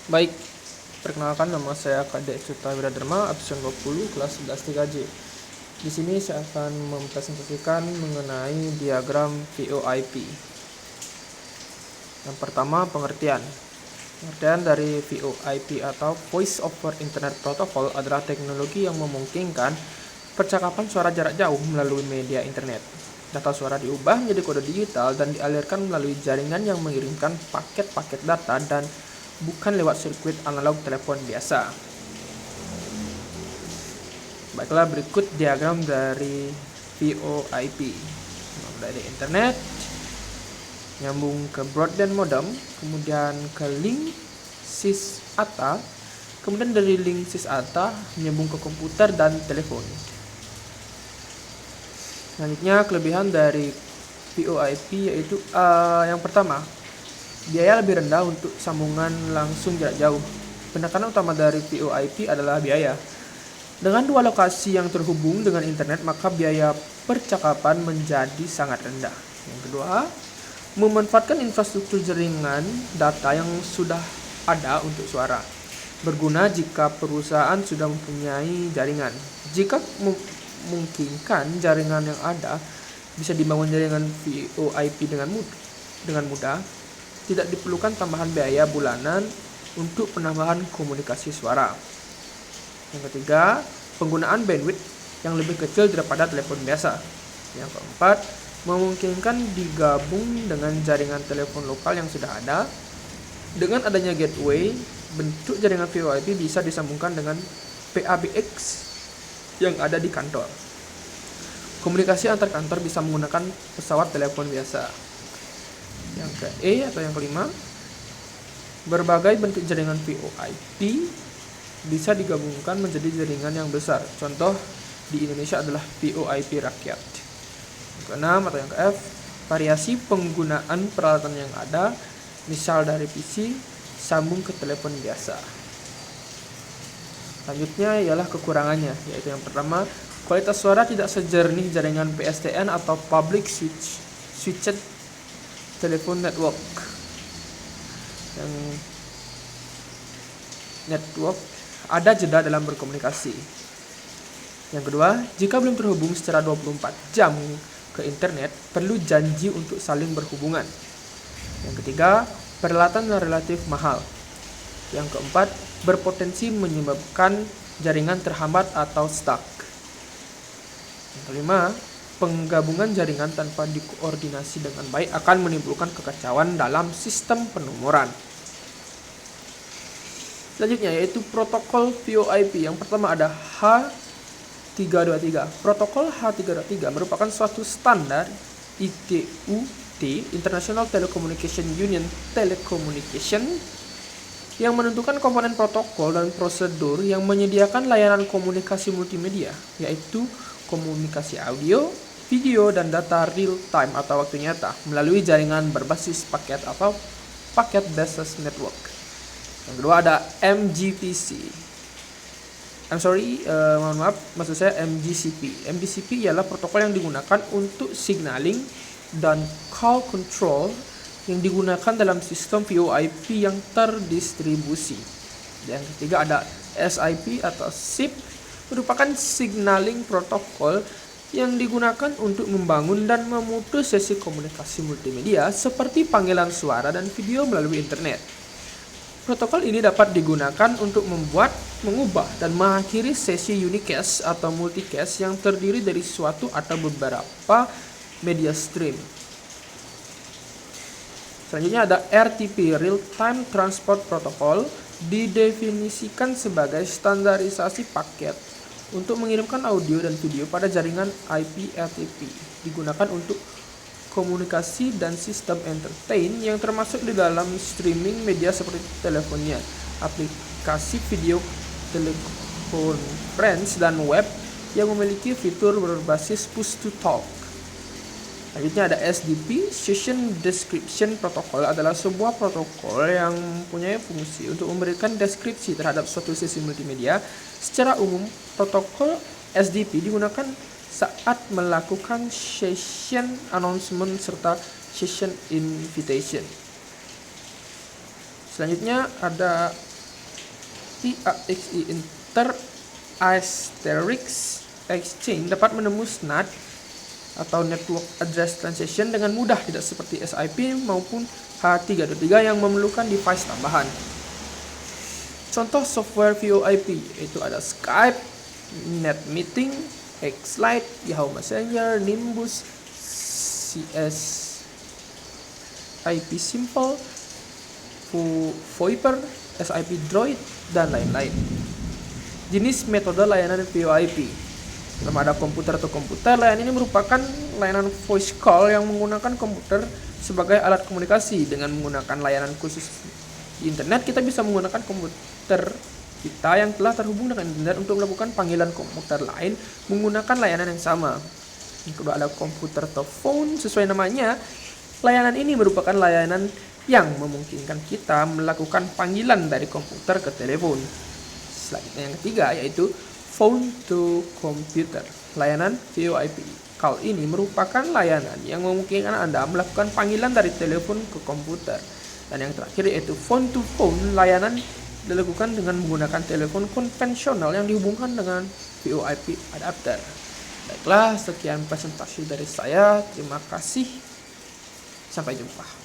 Baik, perkenalkan nama saya Kadek Cipta Wiradharma, absen 20, kelas 11 3J. Di sini saya akan mempresentasikan mengenai diagram VoIP. Yang pertama, pengertian. Pengertian dari VoIP atau Voice over Internet Protocol adalah teknologi yang memungkinkan percakapan suara jarak jauh melalui media internet. Data suara diubah menjadi kode digital dan dialirkan melalui jaringan yang mengirimkan paket-paket data dan bukan lewat sirkuit analog telepon biasa. Baiklah, berikut diagram dari VoIP. Dari internet, nyambung ke broadband modem, kemudian ke link SysATA, kemudian dari link SysATA menyambung ke komputer dan telepon. Selanjutnya, kelebihan dari VoIP yaitu yang pertama, biaya lebih rendah untuk sambungan langsung jarak jauh. Penekanan utama dari VoIP adalah biaya. Dengan dua lokasi yang terhubung dengan internet, maka biaya percakapan menjadi sangat rendah. Yang kedua, memanfaatkan infrastruktur jaringan data yang sudah ada untuk suara. Berguna jika perusahaan sudah mempunyai jaringan. Jika memungkinkan jaringan yang ada, bisa dibangun jaringan VoIP dengan mudah. Tidak diperlukan tambahan biaya bulanan untuk penambahan komunikasi suara. Yang ketiga, penggunaan bandwidth yang lebih kecil daripada telepon biasa. Yang keempat, memungkinkan digabung dengan jaringan telepon lokal yang sudah ada. Dengan adanya gateway, bentuk jaringan VoIP bisa disambungkan dengan PABX yang ada di kantor. Komunikasi antar kantor bisa menggunakan pesawat telepon biasa. Yang atau yang kelima, berbagai bentuk jaringan VoIP bisa digabungkan menjadi jaringan yang besar. Contoh di Indonesia adalah VoIP rakyat. Yang keenam atau yang ke-F, variasi penggunaan peralatan yang ada, misal dari PC sambung ke telepon biasa. Selanjutnya ialah kekurangannya, yaitu yang pertama, kualitas suara tidak sejernih jaringan PSTN atau Public Switched Telephone Network. Yang network ada jeda dalam berkomunikasi. Yang kedua, jika belum terhubung secara 24 jam ke internet, perlu janji untuk saling berhubungan. Yang ketiga, peralatan yang relatif mahal. Yang keempat, berpotensi menyebabkan jaringan terhambat atau stuck. Yang kelima, penggabungan jaringan tanpa dikoordinasi dengan baik akan menimbulkan kekacauan dalam sistem penomoran. Selanjutnya yaitu protokol VoIP. Yang pertama ada H323. Protokol H323 merupakan suatu standar ITU-T, International Telecommunication Union Telecommunication, yang menentukan komponen protokol dan prosedur yang menyediakan layanan komunikasi multimedia, yaitu komunikasi audio, video, dan data real time atau waktu nyata melalui jaringan berbasis paket atau packet based network. Yang kedua ada MGPC. Maksud saya MGCP. MGCP ialah protokol yang digunakan untuk signaling dan call control yang digunakan dalam sistem VoIP yang terdistribusi. Dan yang ketiga ada SIP atau SIP, merupakan signaling protokol yang digunakan untuk membangun dan memutus sesi komunikasi multimedia seperti panggilan suara dan video melalui internet. Protokol ini dapat digunakan untuk membuat, mengubah, dan mengakhiri sesi unicast atau multicast yang terdiri dari suatu atau beberapa media stream. Selanjutnya ada RTP, Real Time Transport Protocol, didefinisikan sebagai standarisasi paket untuk mengirimkan audio dan video pada jaringan IP RTP, digunakan untuk komunikasi dan sistem entertain yang termasuk di dalam streaming media seperti teleponnya, aplikasi video teleconference, dan web yang memiliki fitur berbasis push to talk. Selanjutnya ada SDP, Session Description Protocol, adalah sebuah protokol yang mempunyai fungsi untuk memberikan deskripsi terhadap suatu sesi multimedia. Secara umum, protokol SDP digunakan saat melakukan session announcement serta session invitation. Selanjutnya ada IAXI Inter Asterisk Exchange dapat menembus NAT atau Network Address Translation dengan mudah, tidak seperti SIP maupun H323 yang memerlukan device tambahan. Contoh software VoIP itu ada Skype, NetMeeting, Xlite, Yahoo Messenger, Nimbus, CS IP Simple, Viper, SIP Droid, dan lain-lain. Jenis metode layanan VoIP. Pada komputer atau komputer, layanan ini merupakan layanan voice call yang menggunakan komputer sebagai alat komunikasi. Dengan menggunakan layanan khusus di internet, kita bisa menggunakan komputer kita yang telah terhubung dengan internet untuk melakukan panggilan komputer lain menggunakan layanan yang sama. Yang kedua ada komputer atau phone. Sesuai namanya, layanan ini merupakan layanan yang memungkinkan kita melakukan panggilan dari komputer ke telepon. Selanjutnya yang ketiga yaitu phone to computer, layanan VoIP. Call ini merupakan layanan yang memungkinkan Anda melakukan panggilan dari telepon ke komputer. Dan yang terakhir yaitu phone to phone, layanan dilakukan dengan menggunakan telepon konvensional yang dihubungkan dengan VoIP adapter. Baiklah, sekian presentasi dari saya. Terima kasih. Sampai jumpa.